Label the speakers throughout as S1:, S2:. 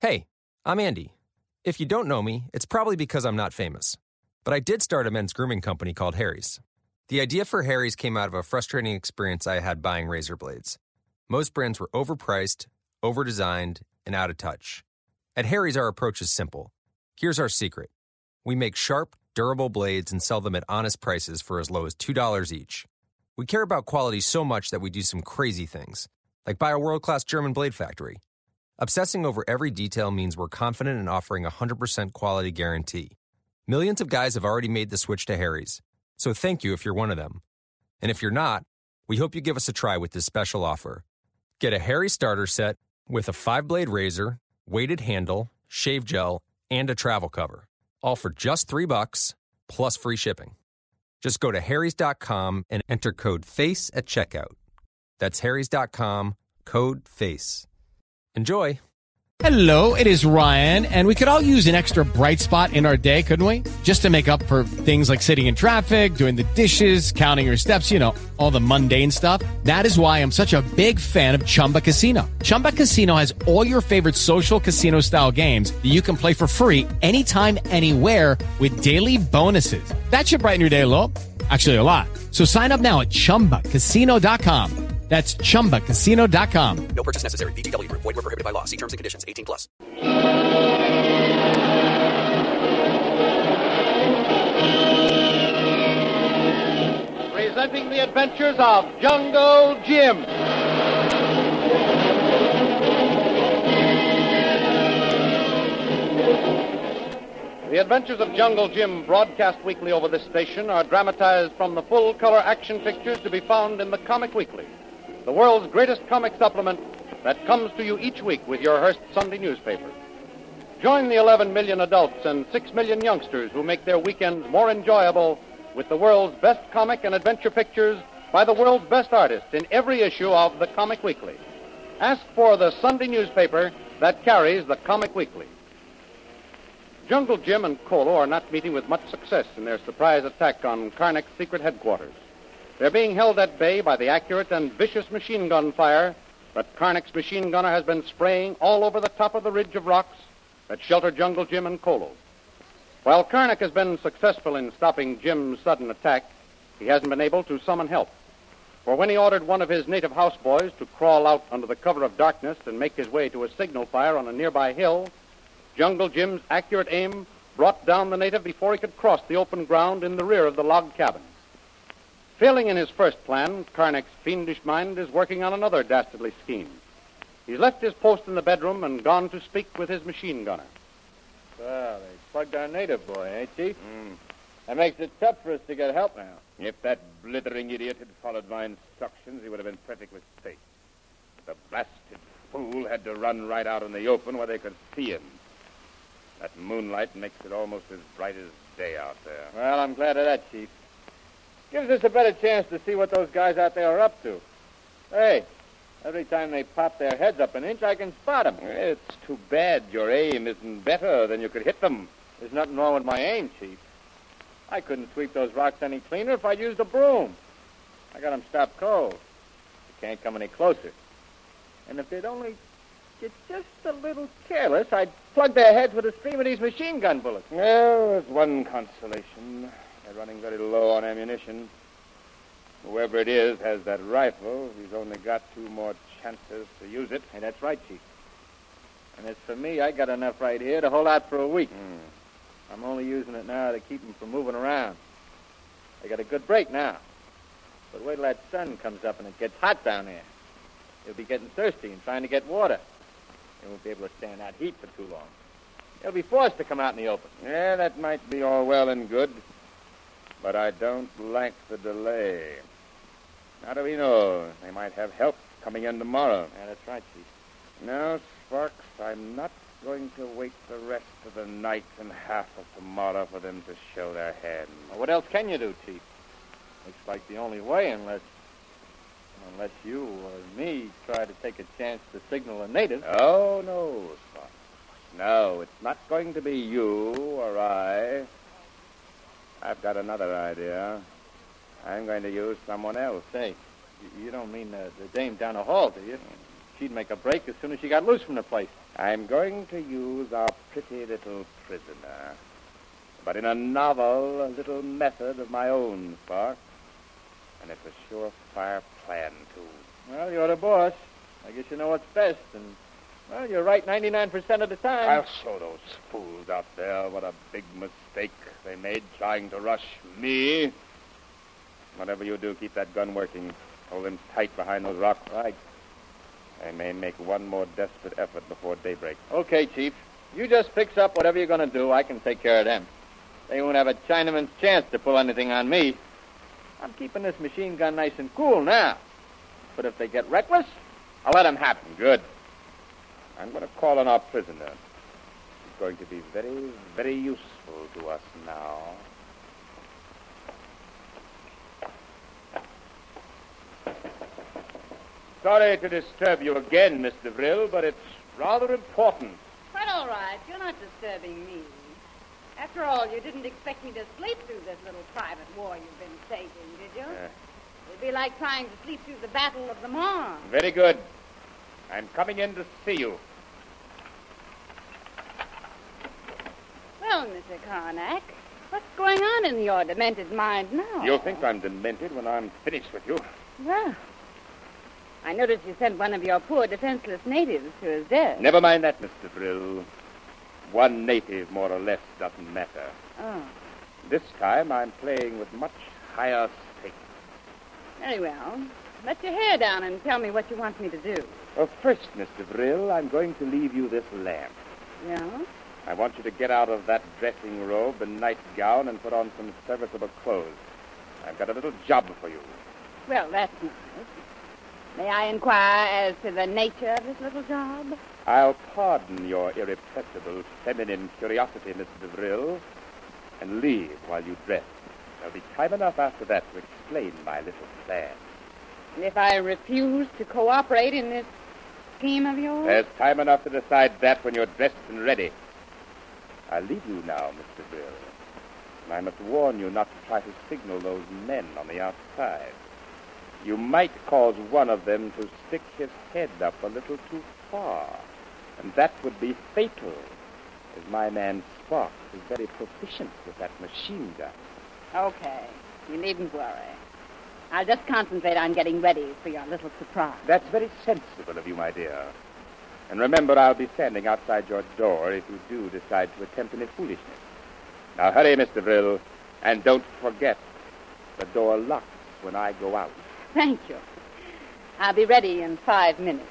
S1: Hey, I'm Andy. If you don't know me, it's probably because I'm not famous. But I did start a men's grooming company called Harry's. The idea for Harry's came out of a frustrating experience I had buying razor blades. Most brands were overpriced, overdesigned, and out of touch. At Harry's, our approach is simple. Here's our secret. We make sharp, durable blades and sell them at honest prices for as low as $2 each. We care about quality so much that we do some crazy things, like buy a world-class German blade factory. Obsessing over every detail means we're confident in offering a 100% quality guarantee. Millions of guys have already made the switch to Harry's, so thank you if you're one of them. And if you're not, we hope you give us a try with this special offer. Get a Harry's starter set with a 5-blade razor, weighted handle, shave gel, and a travel cover, all for just $3 plus free shipping. Just go to harrys.com and enter code FACE at checkout. That's harrys.com, code FACE. Enjoy.
S2: Hello, it is Ryan, and we could all use an extra bright spot in our day, couldn't we? Just to make up for things like sitting in traffic, doing the dishes, counting your steps, you know, all the mundane stuff. That is why I'm such a big fan of Chumba Casino. Chumba Casino has all your favorite social casino-style games that you can play for free anytime, anywhere with daily bonuses. That should brighten your day a little. Actually, a lot. So sign up now at ChumbaCasino.com. That's ChumbaCasino.com.
S3: No purchase necessary. VGW Group. Void where prohibited by law. See terms and conditions. 18 plus.
S4: Presenting the adventures of Jungle Jim. The Adventures of Jungle Jim, broadcast weekly over this station, are dramatized from the full-color action pictures to be found in the Comic Weekly, the world's greatest comic supplement that comes to you each week with your Hearst Sunday newspaper. Join the 11 million adults and 6 million youngsters who make their weekends more enjoyable with the world's best comic and adventure pictures by the world's best artists in every issue of the Comic Weekly. Ask for the Sunday newspaper that carries the Comic Weekly. Jungle Jim and Kolu are not meeting with much success in their surprise attack on Karnak's secret headquarters. They're being held at bay by the accurate and vicious machine gun fire that Karnak's machine gunner has been spraying all over the top of the ridge of rocks that shelter Jungle Jim and Kolu. While Karnak has been successful in stopping Jim's sudden attack, he hasn't been able to summon help. For when he ordered one of his native houseboys to crawl out under the cover of darkness and make his way to a signal fire on a nearby hill, Jungle Jim's accurate aim brought down the native before he could cross the open ground in the rear of the log cabin. Failing in his first plan, Karnak's fiendish mind is working on another dastardly scheme. He's left his post in the bedroom and gone to speak with his machine gunner.
S5: Well, they plugged our native boy, eh, Chief? That makes it tough for us to get help now.
S6: If that blithering idiot had followed my instructions, he would have been perfectly safe. The blasted fool had to run right out in the open where they could see him. That moonlight makes it almost as bright as day out there.
S5: Well, I'm glad of that, Chief. Gives us a better chance to see what those guys out there are up to. Hey, every time they pop their heads up an inch, I can spot them.
S6: It's too bad your aim isn't better than you could hit them.
S5: There's nothing wrong with my aim, Chief. I couldn't sweep those rocks any cleaner if I'd used a broom. I got them stopped cold. They can't come any closer. And if they'd only get just a little careless, I'd plug their heads with a stream of these machine gun bullets.
S6: Well, there's one consolation. They're running very low on ammunition. Whoever it is has that rifle. He's only got 2 more chances to use it.
S5: Hey, that's right, Chief. And as for me, I got enough right here to hold out for a week. I'm only using it now to keep them from moving around. They got a good break now. But wait till that sun comes up and it gets hot down there. They'll be getting thirsty and trying to get water. They won't be able to stand that heat for too long. They'll be forced to come out in the open.
S6: Yeah, that might be all well and good. But I don't like the delay. How do we know? They might have help coming in tomorrow.
S5: Yeah, that's right, Chief.
S6: No, Sparks, I'm not going to wait the rest of the night and half of tomorrow for them to show their hand.
S5: Well, what else can you do, Chief? Looks like the only way, unless you or me try to take a chance to signal a native.
S6: Oh, no, Sparks. No, it's not going to be you or I. I've got another idea. I'm going to use someone else.
S5: Say, you don't mean the dame down the hall, do you? She'd make a break as soon as she got loose from the place.
S6: I'm going to use our pretty little prisoner, but in a novel little method of my own, Spark. And it's a surefire plan, too.
S5: Well, you're the boss. I guess you know what's best, and, well, you're right 99% of the time.
S6: I'll show those fools out there what a big mistake they made trying to rush me. Whatever you do, keep that gun working. Hold him tight behind those rocks.
S5: Right.
S6: I may make one more desperate effort before daybreak.
S5: Okay, Chief. You just fix up whatever you're going to do. I can take care of them. They won't have a Chinaman's chance to pull anything on me. I'm keeping this machine gun nice and cool now. But if they get reckless, I'll let them have it.
S6: Good. I'm going to call on our prisoner. He's going to be very, very useful to us now. Sorry to disturb you again, Mr. Vril, but it's rather important.
S7: Quite all right. You're not disturbing me. After all, you didn't expect me to sleep through this little private war you've been staging, did you? It'd be like trying to sleep through the Battle of the Marne.
S6: Very good. I'm coming in to see you.
S7: Well, Mr. Karnak, what's going on in your demented mind now?
S6: You'll think I'm demented when I'm finished with you.
S7: Well, I noticed you sent one of your poor defenseless natives to his death.
S6: Never mind that, Mr. Vril. One native, more or less, doesn't matter.
S7: Oh.
S6: This time I'm playing with much higher stakes.
S7: Very well. Let your hair down and tell me what you want me to do.
S6: Well, first, Mr. Vril, I'm going to leave you this lamp.
S7: Yeah?
S6: I want you to get out of that dressing robe and nightgown and put on some serviceable clothes. I've got a little job for you.
S7: Well, that's nice. May I inquire as to the nature of this little job?
S6: I'll pardon your irrepressible feminine curiosity, Mr. Vril, and leave while you dress. There'll be time enough after that to explain my little plan.
S7: And if I refuse to cooperate in this scheme of yours?
S6: There's time enough to decide that when you're dressed and ready. I'll leave you now, Mr. Vril. And I must warn you not to try to signal those men on the outside. You might cause one of them to stick his head up a little too far, and that would be fatal, as my man Spark is very proficient with that machine gun.
S7: Okay. You needn't worry. I'll just concentrate on getting ready for your little surprise.
S6: That's very sensible of you, my dear. And remember, I'll be standing outside your door if you do decide to attempt any foolishness. Now, hurry, Mr. Vril, and don't forget, the door locks when I go out.
S7: Thank you. I'll be ready in 5 minutes.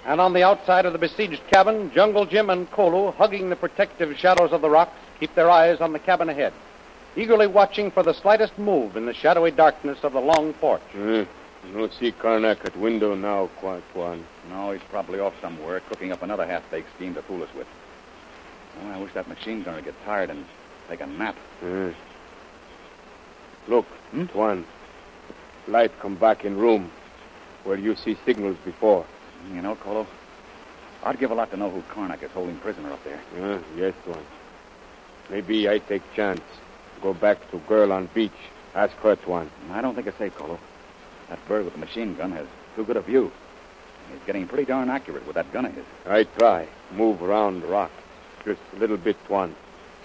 S4: And on the outside of the besieged cabin, Jungle Jim and Kolu, hugging the protective shadows of the rocks, keep their eyes on the cabin ahead, eagerly watching for the slightest move in the shadowy darkness of the long porch.
S8: No see Karnak at window now, Quan.
S9: No, he's probably off somewhere, cooking up another half-baked scheme to fool us with. Well, I wish that machine gunner would get tired and take a nap.
S8: Look, Tuan. Light come back in room where you see signals before.
S9: You know, Kolu, I'd give a lot to know who Karnak is holding prisoner up there.
S8: Yes, Tuan. Maybe I take chance. Go back to girl on beach. Ask her, Tuan.
S9: I don't think it's safe, Kolu. That bird with the machine gun has too good a view. He's getting pretty darn accurate with that gun of his.
S8: I try. Move around the rock. Just a little bit, Tuan.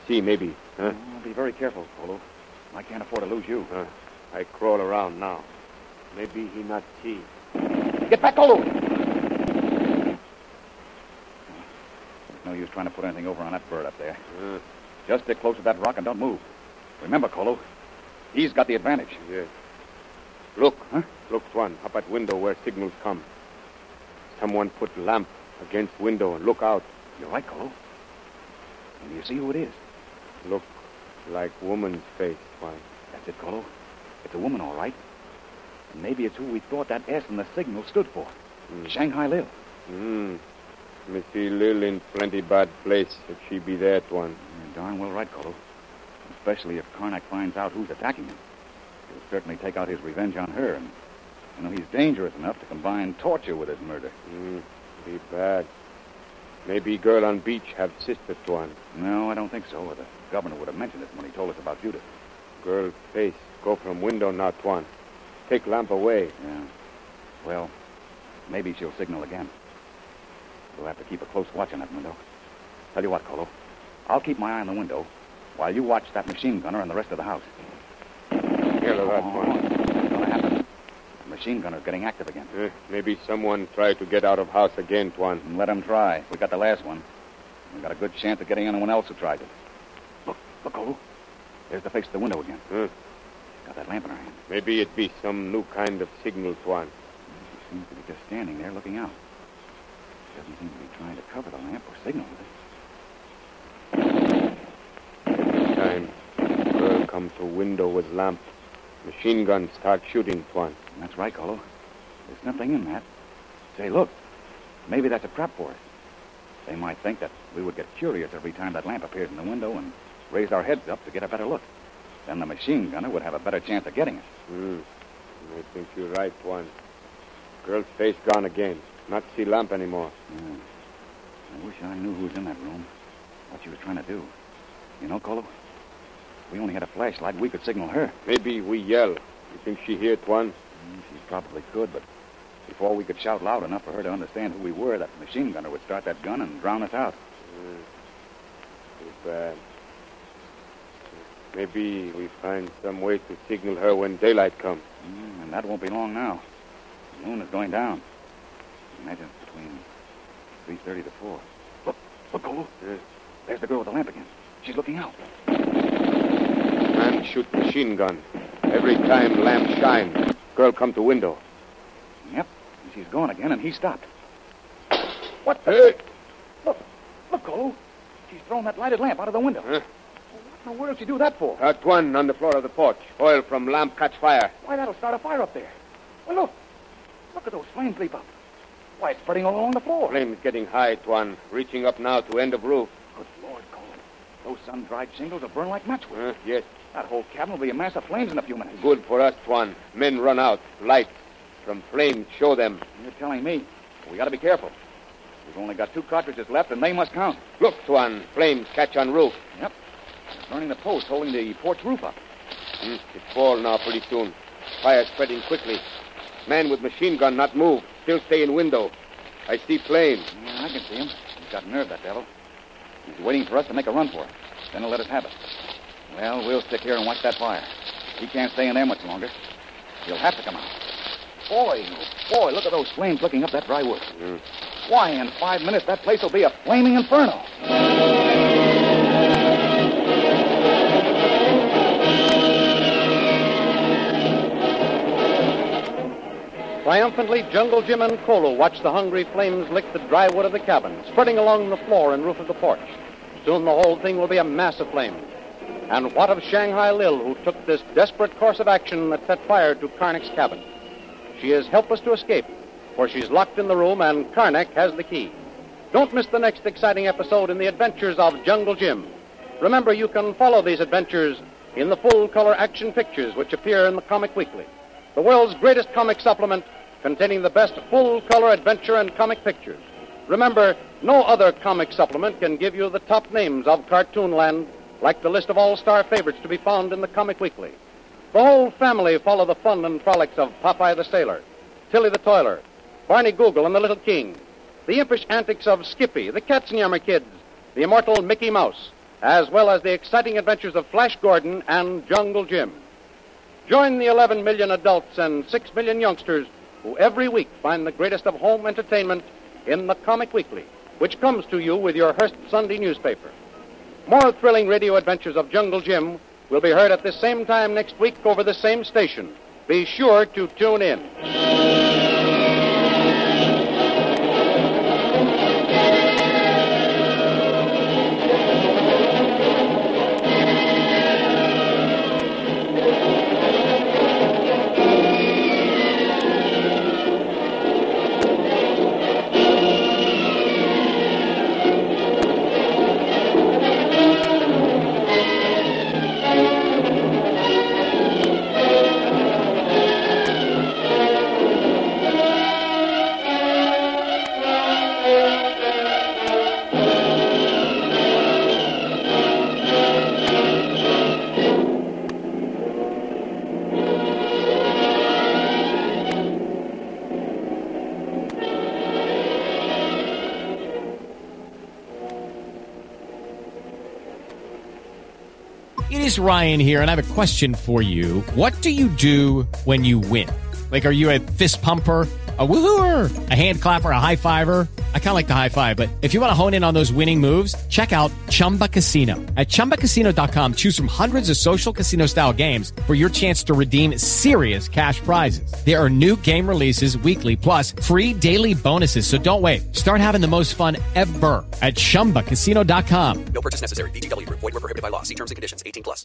S8: See, maybe, huh?
S9: Oh, be very careful, Kolu. I can't afford to lose you.
S8: I crawl around now. Maybe he not see.
S9: Get back, Kolu! There's no use trying to put anything over on that bird up there. Just stick close to that rock and don't move. Remember, Kolu, he's got the advantage.
S8: Yes. Look, Look, Tuan, up at window where signals come. Someone put lamp against window and look out.
S9: You're right, Kolu. And you see who it is?
S8: Look like woman's face, Tuan.
S9: That's it, Kolu. It's a woman, all right. And maybe it's who we thought that S in the signal stood for. Shanghai Lil.
S8: Missy Lil in plenty bad place if she be there, Tuan.
S9: You're darn well right, Kolu. Especially if Karnak finds out who's attacking him. He'll certainly take out his revenge on her. And, he's dangerous enough to combine torture with his murder.
S8: Be bad. Maybe girl on beach have sister, Tuan.
S9: No, I don't think so. Or the governor would have mentioned it when he told us about Judith.
S8: Girl's face. Go from window now, Tuan. Take lamp away.
S9: Yeah. Well, maybe she'll signal again. We'll have to keep a close watch on that window. Tell you what, Kolu. I'll keep my eye on the window while you watch that machine gunner and the rest of the house.
S8: Yellow that one.
S9: What's going to happen? The machine gunner's getting active again.
S8: Maybe someone tried to get out of house again, Tuan.
S9: And let him try. We got the last one. We got a good chance of getting anyone else who tried it. Look, Kolu. There's the face of the window again. Got that lamp in her hand.
S8: Maybe it be some new kind of signal, Tuan.
S9: She seems to be just standing there looking out. She doesn't seem to be trying to cover the lamp or signal with it.
S8: Every time girl come to window with lamp, machine gun start shooting, Tuan.
S9: That's right, Kolu. There's something in that. Say, look. Maybe that's a trap for us. They might think that we would get curious every time that lamp appears in the window and raise our heads up to get a better look. Then the machine gunner would have a better chance of getting us.
S8: I think you're right, Tuan. Girl's face gone again. Not see lamp anymore.
S9: I wish I knew who was in that room. What she was trying to do. You know, Kolu, if we only had a flashlight, we could signal her.
S8: Maybe we yell. You think she hear, Tuan?
S9: She probably could, but before we could shout loud enough for her to understand who we were, that machine gunner would start that gun and drown us out.
S8: Too bad. Maybe we find some way to signal her when daylight comes.
S9: And that won't be long now. The moon is going down. Imagine it's between 3:30 to 4. Look, Kolu. There's the girl with the lamp again. She's looking out.
S8: Man shoot machine gun. Every time lamp shine, girl come to window.
S9: Yep. And she's gone again, and he stopped.
S8: What the?
S9: Look, Kolu. She's thrown that lighted lamp out of the window. What in the world did she do that for?
S8: Tuan on the floor of the porch. Oil from lamp catch fire.
S9: Why, that'll start a fire up there. Well, look. Look at those flames leap up. Why, it's spreading all along the floor.
S8: Flames getting high, Tuan. Reaching up now to end of roof.
S9: Good Lord, Kolu. Those sun-dried shingles will burn like matchwood.
S8: Yes.
S9: That whole cabin will be a mass of flames in a few minutes.
S8: Good for us, Tuan. Men run out. Lights. From flames, show them.
S9: You're telling me. We got to be careful. We've only got 2 cartridges left, and they must count.
S8: Look, Tuan. Flames catch on roof.
S9: Yep. It's burning the post holding the porch roof up.
S8: It fall now pretty soon. Fire spreading quickly. Man with machine gun not move. Still stay in window. I see flame.
S9: Yeah, I can see him. He's got nerve, that devil. He's waiting for us to make a run for it. Then he'll let us have it. Well, we'll stick here and watch that fire. He can't stay in there much longer. He'll have to come out. Boy, look at those flames licking up that dry wood. Why, in 5 minutes, that place will be a flaming inferno.
S4: Triumphantly, Jungle Jim and Kolu watch the hungry flames lick the dry wood of the cabin, spreading along the floor and roof of the porch. Soon the whole thing will be a mass of flames. And what of Shanghai Lil, who took this desperate course of action that set fire to Karnak's cabin? She is helpless to escape, for she's locked in the room and Karnak has the key. Don't miss the next exciting episode in the adventures of Jungle Jim. Remember, you can follow these adventures in the full-color action pictures which appear in the Comic Weekly, the world's greatest comic supplement containing the best full-color adventure and comic pictures. Remember, no other comic supplement can give you the top names of Cartoonland like the list of all-star favorites to be found in the Comic Weekly. The whole family follow the fun and frolics of Popeye the Sailor, Tilly the Toiler, Barney Google and the Little King, the impish antics of Skippy, the Katzenjammer Kids, the immortal Mickey Mouse, as well as the exciting adventures of Flash Gordon and Jungle Jim. Join the 11 million adults and 6 million youngsters who every week find the greatest of home entertainment in the Comic Weekly, which comes to you with your Hearst Sunday newspaper. More thrilling radio adventures of Jungle Jim will be heard at this same time next week over the same station. Be sure to tune in.
S2: It is Ryan here, and I have a question for you. What do you do when you win? Like, are you a fist pumper, a woohooer, a hand clapper, a high fiver? I kind of like the high five, but if you want to hone in on those winning moves, check out Chumba Casino. At ChumbaCasino.com, choose from hundreds of social casino-style games for your chance to redeem serious cash prizes. There are new game releases weekly, plus free daily bonuses. So don't wait. Start having the most fun ever at ChumbaCasino.com.
S3: No purchase necessary. VGW Group. Void where prohibited by law. See terms and conditions. 18+.